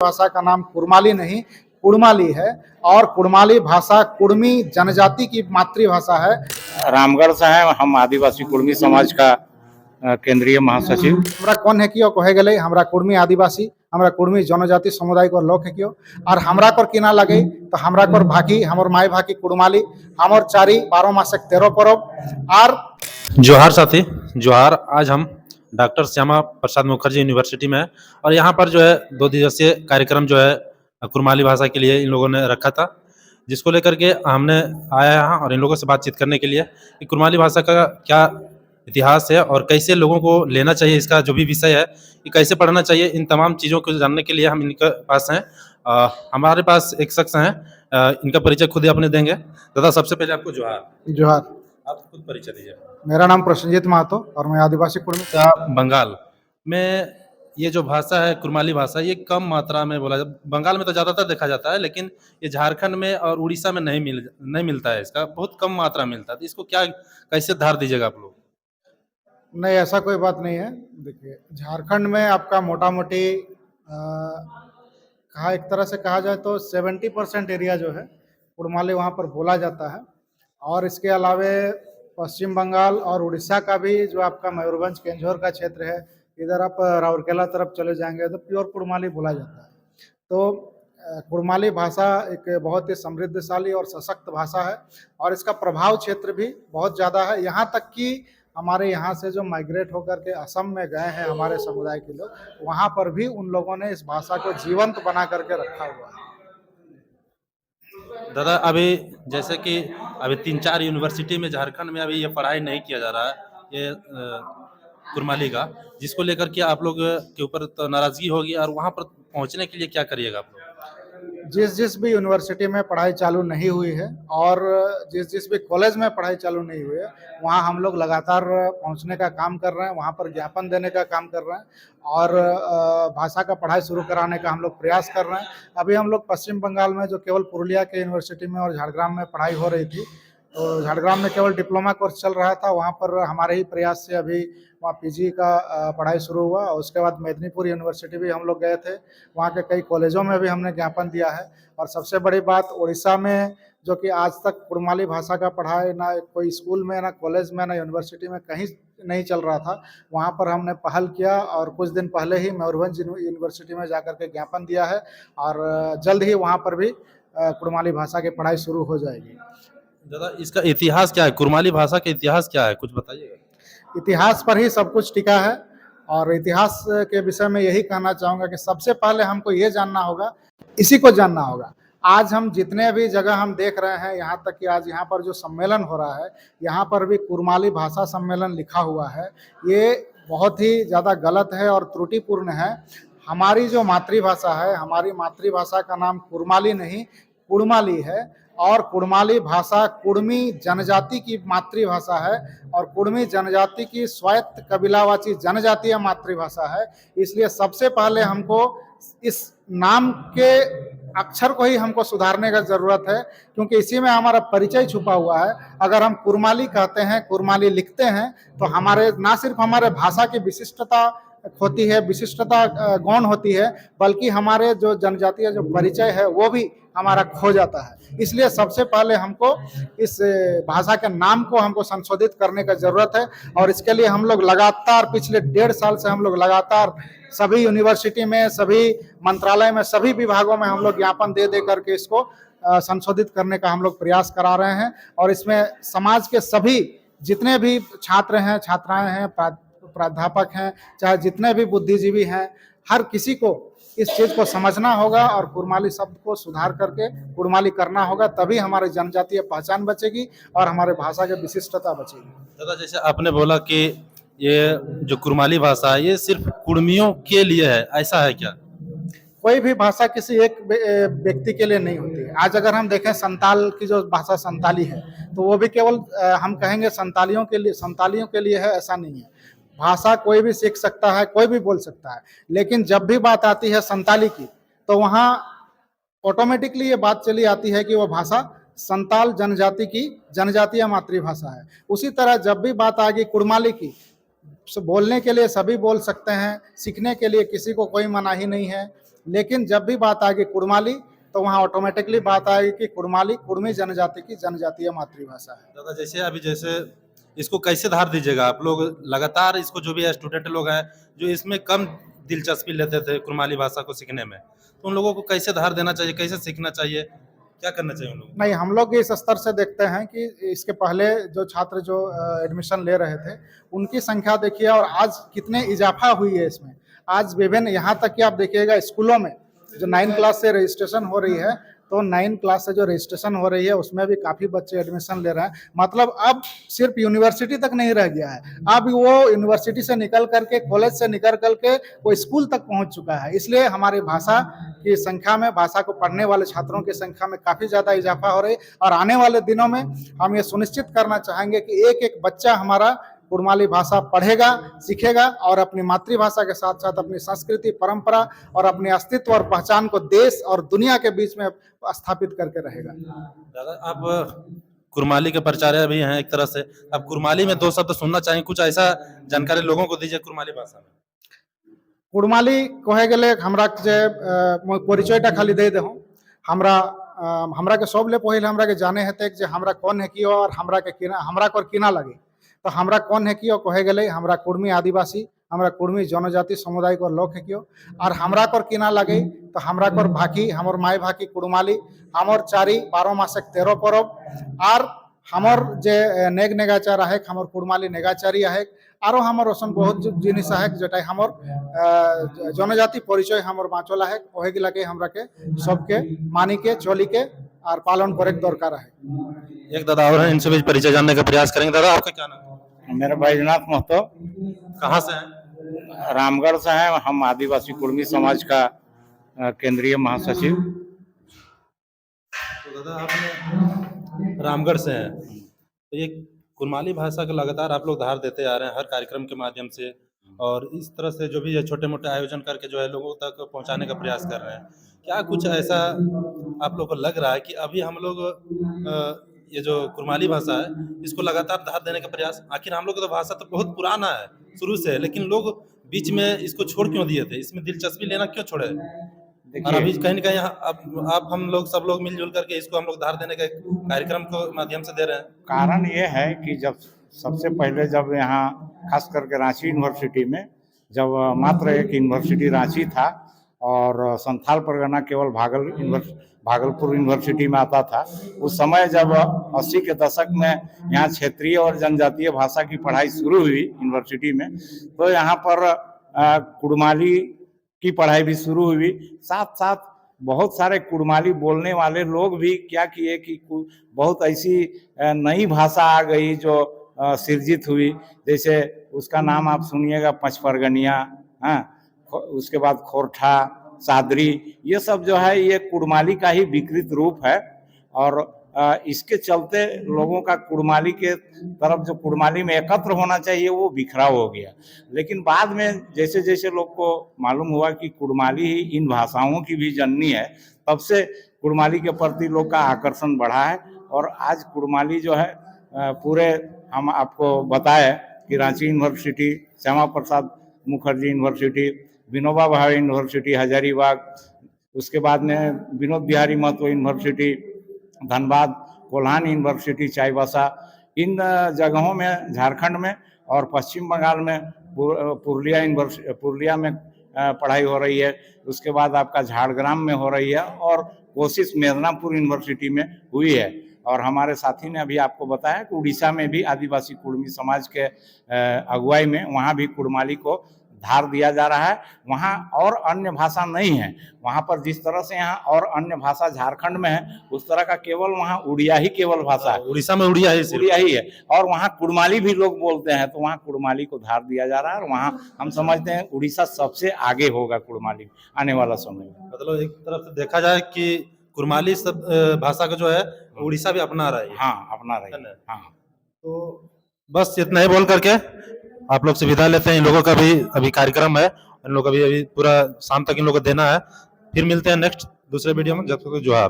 भाषा का नाम कुड़माली नहीं कुड़माली है और कुड़माली भाषा कुड़मी जनजाति की मातृभाषा है। रामगढ़ से हैं हम, आदिवासी कुर्मी समाज का केंद्रीय महासचिव। हमरा कौन है कि कहे गले हमरा कुर्मी आदिवासी हमरा कुर्मी जनजाति समुदाय को लोक है क्यों और हमरा कर किना लगे तो हमरा कर भाकी हमर माय भाकी कुड़माली हमर चारी 12 मासक 13 परब और जोहार साथी जोहार। आज हम डॉक्टर श्यामा प्रसाद मुखर्जी यूनिवर्सिटी में हैं और यहाँ पर जो है 2 दिवसीय कार्यक्रम जो है कुड़माली भाषा के लिए इन लोगों ने रखा था, जिसको लेकर के हमने आया यहाँ और इन लोगों से बातचीत करने के लिए कि कुड़माली भाषा का क्या इतिहास है और कैसे लोगों को लेना चाहिए, इसका जो भी विषय है कि कैसे पढ़ना चाहिए, इन तमाम चीज़ों को जानने के लिए हम इनके पास हैं। हमारे पास एक शख्स हैं, इनका परिचय खुद ही अपने देंगे। दादा, सबसे पहले आपको जोहार। जोहार। आप खुद परिचय दीजिए। मेरा नाम प्रसन्नजीत महतो और मैं आदिवासी कुर्मी। बंगाल में ये जो भाषा है कुड़माली भाषा, ये कम मात्रा में बोला जाता है। बंगाल में तो ज़्यादातर देखा जाता है, लेकिन ये झारखंड में और उड़ीसा में नहीं मिलता है, इसका बहुत कम मात्रा मिलता है। तो इसको क्या कैसे धार दीजिएगा आप लोग? नहीं, ऐसा कोई बात नहीं है। देखिए, झारखंड में आपका मोटा मोटी कहा एक तरह से कहा जाए तो 70% एरिया जो है कुड़माली वहाँ पर बोला जाता है और इसके अलावे पश्चिम बंगाल और उड़ीसा का भी जो आपका मयूरभंज केंझोर का क्षेत्र है, इधर आप राउरकेला तरफ चले जाएंगे तो प्योर कुड़माली बोला जाता है। तो कुड़माली भाषा एक बहुत ही समृद्धशाली और सशक्त भाषा है और इसका प्रभाव क्षेत्र भी बहुत ज़्यादा है। यहाँ तक कि हमारे यहाँ से जो माइग्रेट होकर के असम में गए हैं हमारे समुदाय के लोग, वहाँ पर भी उन लोगों ने इस भाषा को जीवंत बना करके रखा हुआ है। दादा, अभी जैसे कि अभी 3-4 यूनिवर्सिटी में झारखंड में अभी ये पढ़ाई नहीं किया जा रहा है, ये कुड़माली का, जिसको लेकर के आप लोग के ऊपर तो नाराजगी होगी और वहाँ पर पहुँचने के लिए क्या करिएगा आप लोग? जिस भी यूनिवर्सिटी में पढ़ाई चालू नहीं हुई है और जिस भी कॉलेज में पढ़ाई चालू नहीं हुई है, वहाँ हम लोग लगातार पहुँचने का काम कर रहे हैं, वहाँ पर ज्ञापन देने का काम कर रहे हैं और भाषा का पढ़ाई शुरू कराने का हम लोग प्रयास कर रहे हैं। अभी हम लोग पश्चिम बंगाल में जो केवल पुरुलिया के यूनिवर्सिटी में और झाड़ग्राम में पढ़ाई हो रही थी, तो झाड़ग्राम में केवल डिप्लोमा कोर्स चल रहा था, वहाँ पर हमारे ही प्रयास से अभी वहाँ पीजी का पढ़ाई शुरू हुआ और उसके बाद मेदिनीपुर यूनिवर्सिटी भी हम लोग गए थे, वहाँ के कई कॉलेजों में भी हमने ज्ञापन दिया है। और सबसे बड़ी बात, उड़ीसा में जो कि आज तक कुड़माली भाषा का पढ़ाई ना कोई स्कूल में, ना कॉलेज में, ना यूनिवर्सिटी में कहीं नहीं चल रहा था, वहाँ पर हमने पहल किया और कुछ दिन पहले ही मयूरभंज यूनिवर्सिटी में जाकर के ज्ञापन दिया है और जल्द ही वहाँ पर भी कुड़माली भाषा की पढ़ाई शुरू हो जाएगी। दादा, इसका इतिहास क्या है? कुड़माली भाषा का इतिहास क्या है, कुछ बताइएगा। इतिहास पर ही सब कुछ टिका है और इतिहास के विषय में यही कहना चाहूँगा कि सबसे पहले हमको ये जानना होगा, इसी को जानना होगा। आज हम जितने भी जगह हम देख रहे हैं, यहाँ तक कि आज यहाँ पर जो सम्मेलन हो रहा है, यहाँ पर भी कुड़माली भाषा सम्मेलन लिखा हुआ है, ये बहुत ही ज़्यादा गलत है और त्रुटिपूर्ण है। हमारी जो मातृभाषा है, हमारी मातृभाषा का नाम कुड़माली नहीं कुड़माली है और कुड़माली भाषा कुड़मी जनजाति की मातृभाषा है और कुड़मी जनजाति की स्वायत्त कबीलावाची जनजातीय मातृभाषा है। इसलिए सबसे पहले हमको इस नाम के अक्षर को ही हमको सुधारने का जरूरत है, क्योंकि इसी में हमारा परिचय छुपा हुआ है। अगर हम कुड़माली कहते हैं, कुड़माली लिखते हैं, तो हमारे ना सिर्फ हमारे भाषा की विशिष्टता होती है, विशिष्टता गौण होती है, बल्कि हमारे जो जनजातीय जो परिचय है वो भी हमारा खो जाता है। इसलिए सबसे पहले हमको इस भाषा के नाम को हमको संशोधित करने का जरूरत है और इसके लिए हम लोग लगातार पिछले 1.5 साल से हम लोग लगातार सभी यूनिवर्सिटी में, सभी मंत्रालय में, सभी विभागों में हम लोग ज्ञापन दे करके इसको संशोधित करने का हम लोग प्रयास करा रहे हैं और इसमें समाज के सभी जितने भी छात्र हैं, छात्राएं हैं, प्राध्यापक हैं, चाहे जितने भी बुद्धिजीवी हैं, हर किसी को इस चीज़ को समझना होगा और कुड़माली शब्द को सुधार करके कुड़माली करना होगा, तभी हमारी जनजातीय पहचान बचेगी और हमारे भाषा की विशिष्टता बचेगी। दादा, जैसे आपने बोला कि ये जो कुड़माली भाषा है ये सिर्फ कुड़मियों के लिए है, ऐसा है क्या? कोई भी भाषा किसी एक व्यक्ति के लिए नहीं होती है। आज अगर हम देखें संताल की जो भाषा संताली है, तो वो भी केवल हम कहेंगे संतालियों के लिए है, ऐसा नहीं है। भाषा कोई भी सीख सकता है, कोई भी बोल सकता है, लेकिन जब भी बात आती है संताली की, तो वहाँ ऑटोमेटिकली ये बात चली आती है कि वो भाषा संताल जनजाति की जनजातीय मातृभाषा है। उसी तरह जब भी बात आ गई कुड़माली की, बोलने के लिए सभी बोल सकते हैं, सीखने के लिए किसी को कोई मनाही नहीं है लेकिन जब भी बात आएगी कुड़माली तो वहाँ ऑटोमेटिकली बात आएगी कि कुड़माली कुड़मी जनजाति की जनजातीय मातृभाषा है। दादा जैसे इसको कैसे धार दीजिएगा आप लोग? लगातार इसको जो भी स्टूडेंट लोग हैं जो इसमें कम दिलचस्पी लेते थे कुड़माली भाषा को सीखने में, तो उन लोगों को कैसे धार देना चाहिए, कैसे सीखना चाहिए, क्या करना चाहिए उन लोगों को? नहीं, हम लोग इस स्तर से देखते हैं कि इसके पहले जो छात्र जो एडमिशन ले रहे थे उनकी संख्या देखिए और आज कितने इजाफा हुई है इसमें। आज विभिन्न यहाँ तक कि आप देखिएगा स्कूलों में जो 9 क्लास से रजिस्ट्रेशन हो रही है, तो 9 क्लास से जो रजिस्ट्रेशन हो रही है उसमें भी काफ़ी बच्चे एडमिशन ले रहे हैं। मतलब अब सिर्फ यूनिवर्सिटी तक नहीं रह गया है, अब वो यूनिवर्सिटी से निकल करके, कॉलेज से निकल करके वो स्कूल तक पहुंच चुका है। इसलिए हमारी भाषा की संख्या में, भाषा को पढ़ने वाले छात्रों की संख्या में काफ़ी ज़्यादा इजाफा हो रही है और आने वाले दिनों में हम ये सुनिश्चित करना चाहेंगे कि एक एक बच्चा हमारा कुड़माली भाषा पढ़ेगा, सीखेगा और अपनी मातृभाषा के साथ साथ अपनी संस्कृति, परंपरा और अपने अस्तित्व और पहचान को देश और दुनिया के बीच में स्थापित करके रहेगा। दादा आप कुड़माली के प्राचार्य भी हैं एक तरह से, आप कुड़माली में 2 शब्द सुनना चाहिए, कुछ ऐसा जानकारी लोगों को दीजिए कुड़माली भाषा में। कुड़माली कहे गेले हमरा जे परिचयटा खाली दे देहूँ। हमरा के सब ले पहले हमरा के जाने हेते जे हमरा कौन है कियो और हमरा कर किना लगे। तो हमरा कौन है कियो कहे गेले हमरा कुड़मी आदिवासी, हमरा कुड़मी जनजाति समुदाय को लोक है कियो और हमरा कर किना लगे तो हमरा कर भाकी, हमर माय भाकी कुड़माली, हमर चारी 12 मासक 13 परब और हमर जे नेग नेगाचार है, हमर कुड़माली नेगाचारी है और हमर ओसन बहुत जिनिस है जेटा हमर जनजाति परिचय हमर बाँचल है। कहे गेला के हमरा के सबके मानी के चली के और पालन करे के दरकार है। एक दादा और हैं, इनसे भी परिचय जानने का प्रयास करेंगे। दादा आपका क्या नाम है? मेरा बैजनाथ महतो, कहाँ से हैं? रामगढ़ से है। हम आदिवासी कुड़मी समाज का केंद्रीय महासचिव। तो दादा आपने रामगढ़ से हैं, तो ये कुड़माली भाषा का लगातार आप लोग धार देते आ रहे हैं हर कार्यक्रम के माध्यम से और इस तरह से जो भी ये छोटे मोटे आयोजन करके जो है लोगों तक पहुंचाने का प्रयास कर रहे हैं। क्या कुछ ऐसा आप लोग को लग रहा है कि अभी हम लोग ये जो कुड़माली भाषा है इसको लगातार धार देने का प्रयास, आखिर हम लोग का तो भाषा तो बहुत पुराना है शुरू से, लेकिन लोग बीच में इसको छोड़ क्यों दिए थे, इसमें दिलचस्पी लेना क्यों छोड़े? और अभी कहीं न कहीं आप हम लोग सब लोग मिलजुल करके इसको हम लोग धार देने के कार्यक्रम को माध्यम से दे रहे हैं। कारण ये है कि जब सबसे पहले जब यहाँ खास करके रांची यूनिवर्सिटी में जब मात्र एक यूनिवर्सिटी रांची था और संथाल परगना केवल भागलपुर यूनिवर्सिटी में आता था, उस समय जब 80 के दशक में यहाँ क्षेत्रीय और जनजातीय भाषा की पढ़ाई शुरू हुई यूनिवर्सिटी में, तो यहाँ पर कुड़माली की पढ़ाई भी शुरू हुई। साथ साथ बहुत सारे कुड़माली बोलने वाले लोग भी क्या किए कि बहुत ऐसी नई भाषा आ गई जो सृजित हुई, जैसे उसका नाम आप सुनिएगा पचपरगनिया, उसके बाद खोरठा, सादरी, ये सब जो है ये कुड़माली का ही विकृत रूप है और इसके चलते लोगों का कुड़माली के तरफ जो कुड़माली में एकत्र होना चाहिए वो बिखराव हो गया। लेकिन बाद में जैसे जैसे लोग को मालूम हुआ कि कुड़माली ही इन भाषाओं की भी जननी है, तब से कुड़माली के प्रति लोग का आकर्षण बढ़ा है और आज कुड़माली जो है पूरे हम आपको बताए कि Ranchi university, Shyama Prasad Mukherjee university, Vinoba Bhave university Hazaribagh, उसके बाद में विनोद बिहारी महतो यूनिवर्सिटी धनबाद, कोल्हान यूनिवर्सिटी चाईबासा, इन जगहों में झारखंड में और पश्चिम बंगाल में पुरुलिया में पढ़ाई हो रही है। उसके बाद आपका झाड़ग्राम में हो रही है और कोशिश मेदनापुर यूनिवर्सिटी में हुई है। और हमारे साथी ने अभी आपको बताया कि उड़ीसा में भी आदिवासी कुड़मी समाज के अगुवाई में वहाँ भी कुड़माली को धार दिया जा रहा है। वहाँ और अन्य भाषा नहीं है, वहाँ पर जिस तरह से यहाँ और अन्य भाषा झारखंड में है उस तरह का केवल वहाँ उड़िया ही केवल भाषा है। उड़ीसा में उड़िया ही है और वहाँ कुड़माली भी लोग बोलते हैं, तो वहाँ कुड़माली को धार दिया जा रहा है और वहाँ हम समझते हैं उड़ीसा सबसे आगे होगा कुड़माली आने वाला समय में। मतलब एक तरफ से देखा जाए कि कुड़माली भाषा का जो है उड़ीसा भी अपना रहा है। हाँ, अपना रहा है। हाँ, तो बस इतना ही बोल करके आप लोग से विदा लेते हैं। इन लोगों का भी अभी कार्यक्रम है, इन लोगों का भी अभी पूरा शाम तक इन लोगों को देना है। फिर मिलते हैं नेक्स्ट दूसरे वीडियो में, जब तक जोहार।